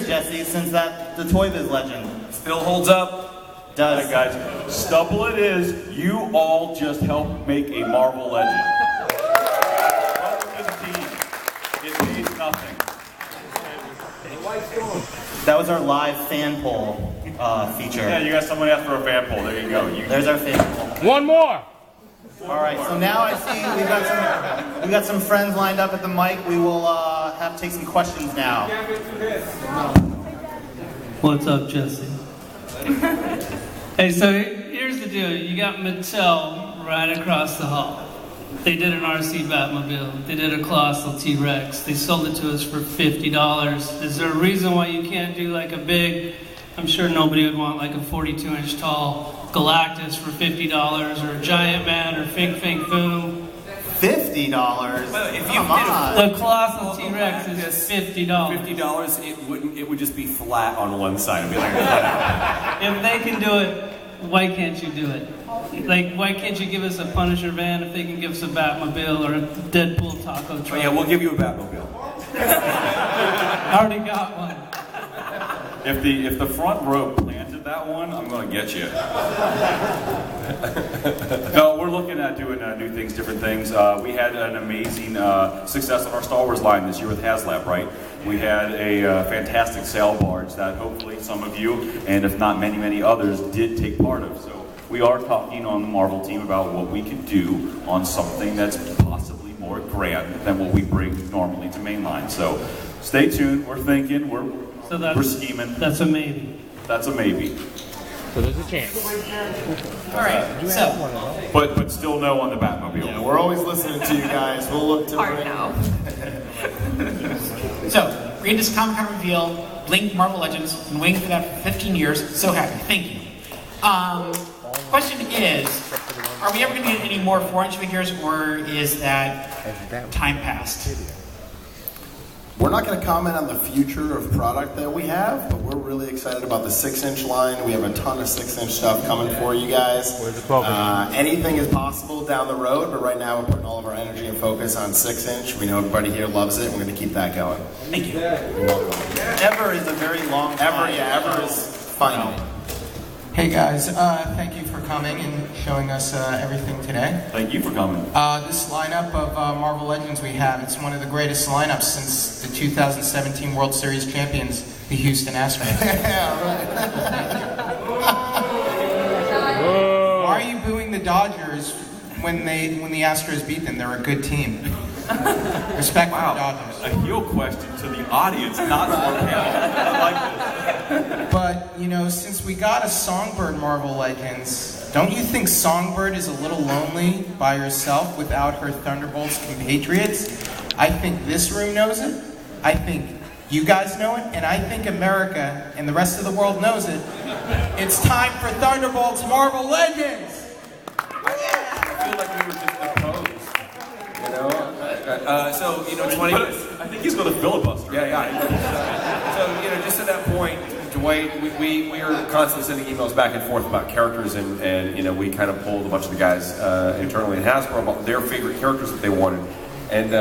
yours, Jesse, since the Toy Biz legend still holds up. Does. All right, guys, stubble it is. You all just helped make a Marvel legend. Welcome to the team. It means nothing. That was our live fan poll feature. Yeah, you got someone asked for a fan poll. There you go. There's our fan poll. One more. All right, so now I see we got some friends lined up at the mic. We will have to take some questions now. What's up, Jesse? Hey, so here's the deal. You got Mattel right across the hall. They did an RC Batmobile. They did a Colossal T-Rex. They sold it to us for $50. Is there a reason why you can't do like a big, I'm sure nobody would want like a 42-inch tall Galactus for $50 or a Giant Man or Fink Fink Boom? $50? Well, if you The Colossal T-Rex is $50. $50, it would just be flat on one side. It'd be like cut out. If they can do it, why can't you do it? Like, why can't you give us a Punisher van if they can give us a Batmobile or a Deadpool taco truck? Oh, yeah, we'll give you a Batmobile. I already got one. If the front row planted that one, I'm going to get you. No, we're looking at doing new things, different things. We had an amazing success on our Star Wars line this year with HasLab, right? We had a fantastic sail barge that hopefully some of you, and if not many, many others, did take part of. So we are talking on the Marvel team about what we could do on something that's possibly more grand than what we bring normally to mainline. So stay tuned. We're thinking. We're scheming. That's a maybe. That's a maybe. So there's a chance. All right, so. But still no on the Batmobile. Yeah, we're always listening to you guys. We'll look to Hard now. So, we had this Comic-Con reveal, Blink Marvel Legends, been waiting for that for 15 years. So happy. Thank you. Question is, are we ever going to get any more 4-inch figures, or is that time passed? We're not going to comment on the future of product that we have, but we're really excited about the 6-inch line. We have a ton of 6-inch stuff coming for you guys. Anything is possible down the road, but right now we're putting all of our energy and focus on 6-inch. We know everybody here loves it. We're going to keep that going. Thank you. You're welcome. Ever is a very long time. Ever is final. Hey guys, thank you for coming and showing us everything today. Thank you for coming. This lineup of Marvel Legends we have, it's one of the greatest lineups since the 2017 World Series champions, the Houston Astros. Why are you booing the Dodgers when the Astros beat them? They're a good team. Respect for the Dodgers. A heel question to the audience, not for him. I like this. But, you know, since we got a Songbird Marvel Legends, don't you think Songbird is a little lonely by herself without her Thunderbolts compatriots? I think this room knows it. I think you guys know it. And I think America and the rest of the world knows it. It's time for Thunderbolts Marvel Legends! I feel like we were just opposed. You know? So, you know, 20... I think he's going to filibuster. Yeah. So, you know, just at that point, Dwight, we are constantly sending emails back and forth about characters, and you know, we kind of polled a bunch of the guys internally in Hasbro about their favorite characters that they wanted. And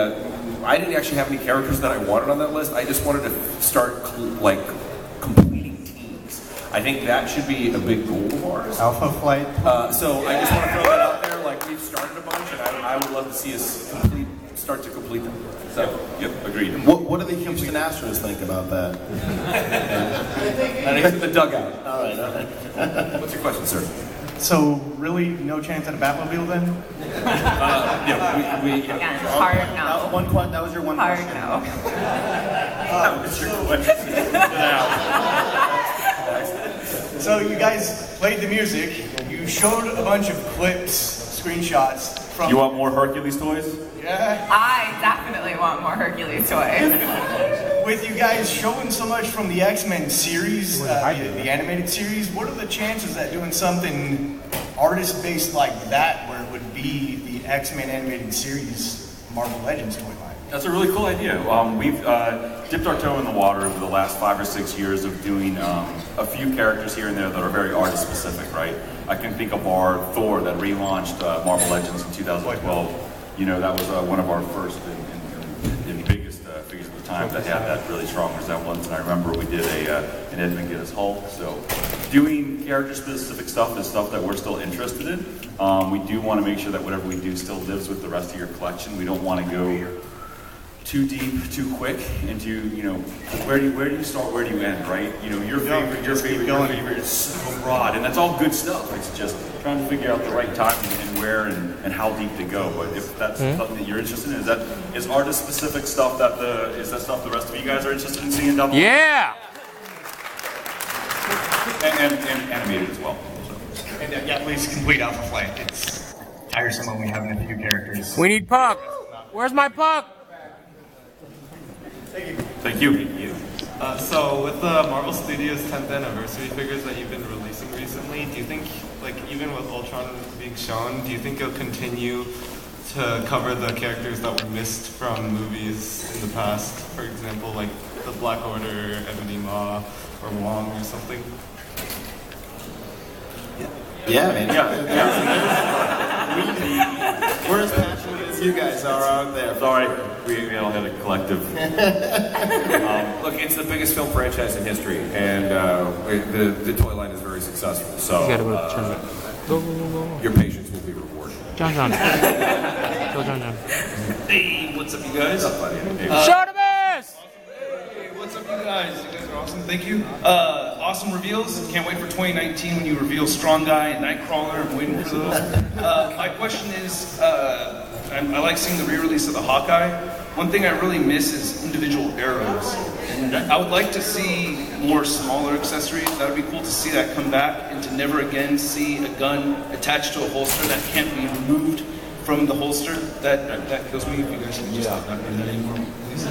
I didn't actually have any characters that I wanted on that list. I just wanted to start completing teams. I think that should be a big goal of ours. Alpha Flight. So I just want to throw that out there. Like, we've started a bunch, and I would love to see us start to complete them. So, yep, agreed. What do the Houston Astros think about that? That is in the dugout. All right. What's your question, sir? So, really, no chance at a Batmobile then? Yeah, we Yeah, it's hard no. That was your one Hard question. no. That was your question. So you guys played the music, you showed a bunch of clips, screenshots from... You want more Hercules toys? Yeah. I definitely want more Hercules toys. With you guys showing so much from the X-Men series, the animated series, what are the chances that doing something artist-based like that, where it would be the X-Men animated series Marvel Legends toy line? That's a really cool idea. We've dipped our toe in the water over the last 5 or 6 years of doing a few characters here and there that are very artist-specific, right? I can think of our Thor that relaunched Marvel Legends in 2012. You know, that was one of our first and biggest figures at the time that had that really strong resemblance. And I remember we did an Edmund Gittes Hulk. So doing character-specific stuff is stuff that we're still interested in. We do want to make sure that whatever we do still lives with the rest of your collection. We don't want to go too deep, too quick into, where do you start, where do you end, right? Your favorite is so broad, and that's all good stuff. It's just trying to figure out the right time and where and how deep to go. But if that's something that you're interested in, is artist-specific stuff is that stuff the rest of you guys are interested in seeing down the line? Yeah! And animated as well. And yeah, please complete Alpha Flight. It's tiresome when we have a few characters. We need Puck! Where's my Puck? Thank you. So with the Marvel Studios 10th anniversary figures that you've been releasing recently, do you think, even with Ultron being shown, do you think it'll continue to cover the characters that were missed from movies in the past? For example, like the Black Order, Ebony Maw, or Wong or something? Yeah, man. We're as passionate as you guys are out there. Sorry, we all had a collective. Look, it's the biggest film franchise in history, and the toy line is very successful. So your patience will be rewarded. John. Hey, what's up, you guys? Shartimus! Hey, what's up, you guys? You guys are awesome. Thank you. Awesome reveals. Can't wait for 2019 when you reveal Strong Guy and Nightcrawler. I'm waiting for those. My question is, I like seeing the re-release of the Hawkeye. One thing I really miss is individual arrows. And I would like to see more smaller accessories. That would be cool to see that come back and to never again see a gun attached to a holster that can't be removed from the holster. That kills me if you guys can just not do that anymore. Please.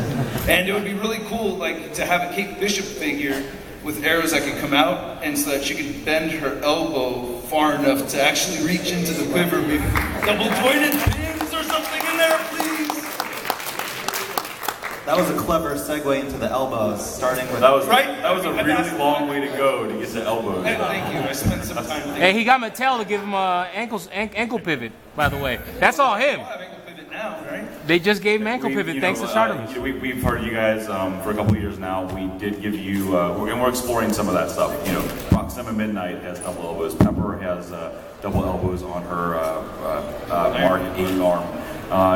And it would be really cool, to have a Kate Bishop figure with arrows that can come out, and so that she could bend her elbow far enough to actually reach into the quiver. Maybe double-jointed pins or something in there, please. That was a clever segue into the elbows, starting with... That was a really long way to go to get to elbows. Hey, thank you. I spent some time thinking. Hey, he got Mattel to give him a ankle pivot, by the way. That's all him. I have ankle pivot now, right? They just gave him ankle pivot thanks to Shartimus. We've heard you guys for a couple of years now. We did give you, and we're exploring some of that stuff. Proxima Midnight has double elbows. Pepper has double elbows on her Mark 8 arm.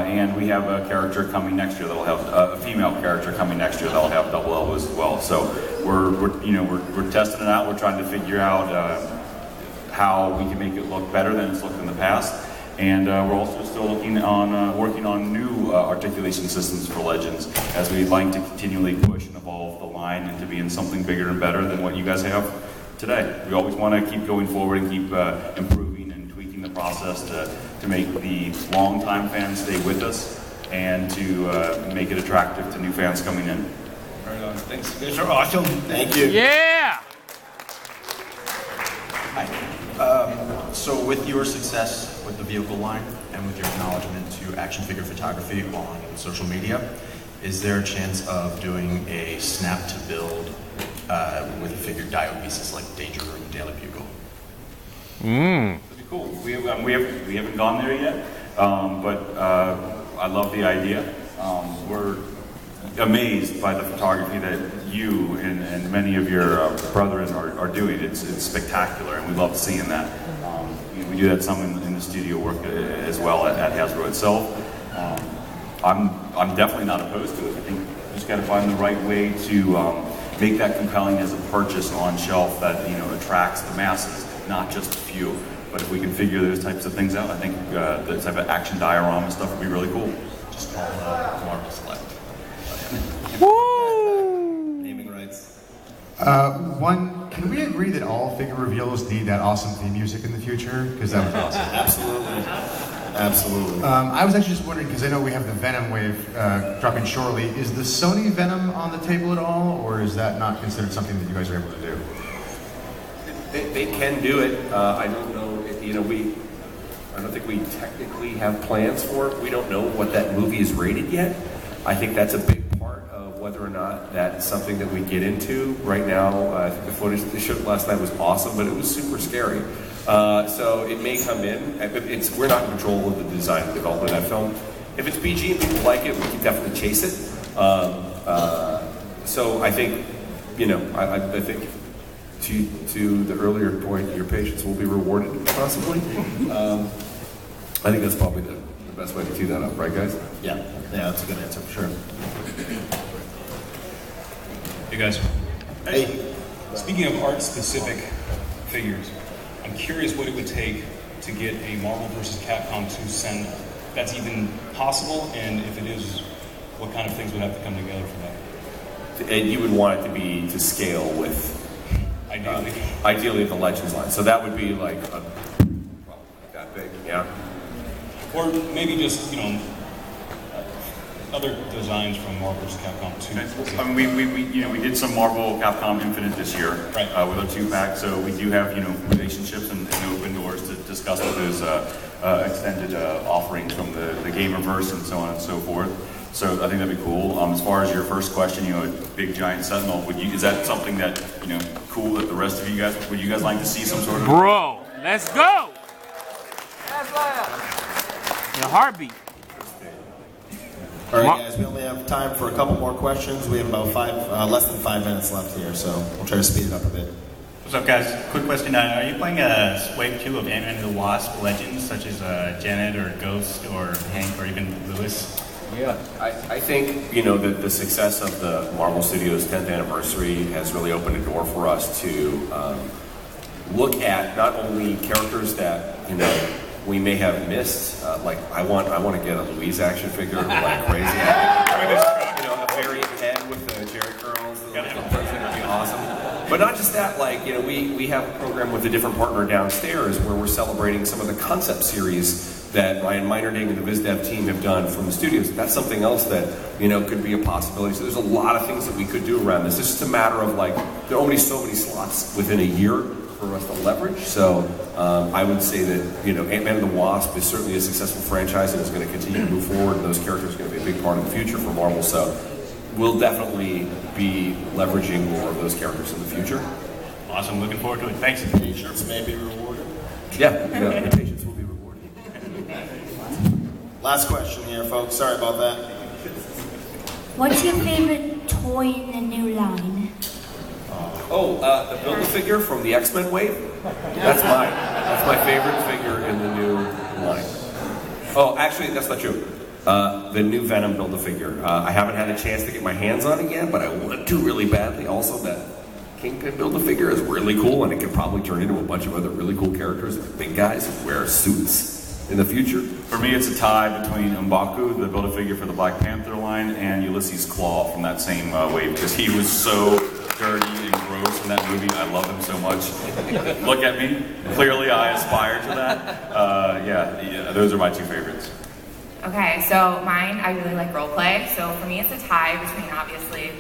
And we have a character coming next year that'll have a female character coming next year that'll have double elbows as well. So we're testing it out. We're trying to figure out how we can make it look better than it's looked in the past. And we're also still working on new articulation systems for Legends, as we'd like to continually push and evolve the line into being something bigger and better than what you guys have today. We always want to keep going forward and keep improving and tweaking the process to make the long-time fans stay with us and to make it attractive to new fans coming in. Right on. Thanks. You guys are awesome. Thank you. Yeah! Hi. So with your success with the vehicle line and with your acknowledgement to action figure photography on social media, is there a chance of doing a snap to build with a figured diode pieces like Danger Room, Daily Bugle? That'd be cool. We haven't gone there yet, but I love the idea. We're amazed by the photography that you and many of your brethren are doing. It's spectacular, and we love seeing that. We do that some in the studio work as well at Hasbro itself. I'm definitely not opposed to it. I think we just got to find the right way to make that compelling as a purchase on shelf that attracts the masses, not just a few. But if we can figure those types of things out, I think the type of action diorama stuff would be really cool. Just call Marvel Select. Woo! Naming rights. Can we agree that all figure reveals need that awesome theme music in the future? Because that was awesome. Absolutely. I was actually just wondering, because I know we have the Venom wave dropping shortly. Is the Sony Venom on the table at all, or is that not considered something that you guys are able to do? They can do it. I don't know. I don't think we technically have plans for it. We don't know what that movie is rated yet. I think that's a big part of whether or not that's something that we get into. Right now, I think the footage they showed last night was awesome, but it was super scary. So it may come in. We're not in control of the design and development of that film. If it's PG and people like it, we can definitely chase it. So I think, I think to the earlier point, your patience will be rewarded, possibly. I think that's probably the best way to tee that up, right, guys? Yeah, that's a good answer for sure. Hey guys. Hey. Speaking of art-specific figures, I'm curious what it would take to get a Marvel vs. Capcom 2 send that's even possible, and if it is, what kind of things would have to come together for that? And you would want it to be to scale with, ideally the Legends line. So that would be like that big, yeah. Or maybe just, other designs from Marvel vs. Capcom 2. I mean, we did some Marvel Capcom Infinite this year with our 2-pack, so we do have relationships and open doors to discuss with those extended offerings from the Gamerverse and so on and so forth. So I think that'd be cool. As far as your first question, a big giant Sentinel, is that something that cool that the rest of you guys would you guys like to see some sort of? Bro, let's go. In a heartbeat. All right, guys, we only have time for a couple more questions. We have about less than 5 minutes left here, so we'll try to speed it up a bit. What's up, guys? Quick question. Are you playing a Wave 2 of Ant-Man and the Wasp Legends, such as Janet or Ghost or Hank or even Lewis? Yeah, I think, that the success of the Marvel Studios 10th anniversary has really opened a door for us to look at not only characters that, we may have missed, like I want to get a Louise action figure like crazy. A variant head with the Jerry curls, would be awesome. But not just that, we have a program with a different partner downstairs where we're celebrating some of the concept series that Ryan Meinerding and the VizDev team have done from the studios. That's something else that, could be a possibility. So there's a lot of things that we could do around this. It's just a matter of there are only so many slots within a year for us to leverage. So I would say that Ant-Man and the Wasp is certainly a successful franchise and is going to continue to move forward, and those characters are going to be a big part of the future for Marvel. So we'll definitely be leveraging more of those characters in the future. Awesome, looking forward to it. Thanks. Patience may be rewarded. Yeah, the patience will be rewarded. Last question here, folks. Sorry about that. What's your favorite toy in the new line? The Build-A-Figure from the X-Men wave? That's mine. That's my favorite figure in the new line. Oh, actually, that's not true. The new Venom Build-A-Figure. I haven't had a chance to get my hands on it yet, but I want to really badly. Also, that Kingpin Build-A-Figure is really cool, and it could probably turn into a bunch of other really cool characters, big guys who wear suits in the future. For me, it's a tie between M'Baku, the Build-A-Figure for the Black Panther line, and Ulysses Claw from that same wave, because he was so dirty and gross in that movie. I love him so much. Look at me. Clearly, I aspire to that. Yeah, those are my two favorites. Okay, so mine, I really like roleplay. So for me, it's a tie between, obviously,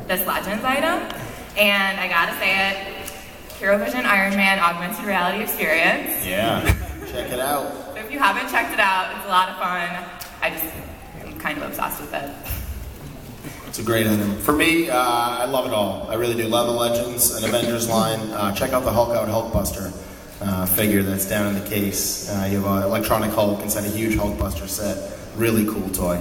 this Legends item, and I gotta say it, Hero Vision Iron Man Augmented Reality Experience. Yeah, check it out. So if you haven't checked it out, it's a lot of fun. I'm kind of obsessed with it. It's a great item. For me, I love it all. I really do. Love the Legends and Avengers line. Check out the Hulk Out Hulkbuster figure that's down in the case. You have an electronic Hulk inside a huge Hulkbuster set. Really cool toy.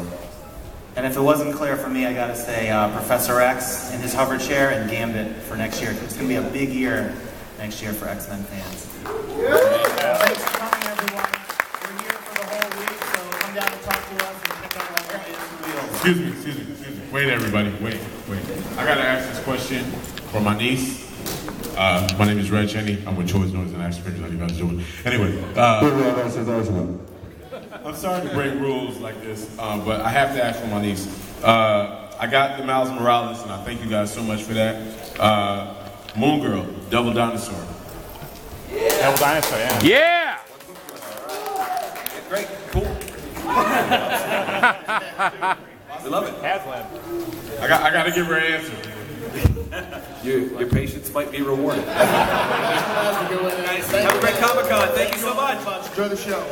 And if it wasn't clear for me, I gotta say Professor X in his hover chair and Gambit for next year. It's gonna be a big year next year for X-Men fans. Thanks for coming, everyone. We're here for the whole week, so come down and talk to us and check out all our wheels. Excuse me. Wait, everybody, wait. I gotta ask this question for my niece. My name is Red Cheney. I'm with Choice Noise and Action Figures. How you guys doing? Anyway, I'm sorry to break rules like this, but I have to ask for my niece. I got the Miles Morales, and I thank you guys so much for that. Moon Girl, Double Dinosaur. Yeah. Double Dinosaur, yeah. Yeah! Great, cool. We love it. I got to give her an answer. Your patience might be rewarded. Have a great Comic-Con. Thank you so much. Enjoy the show.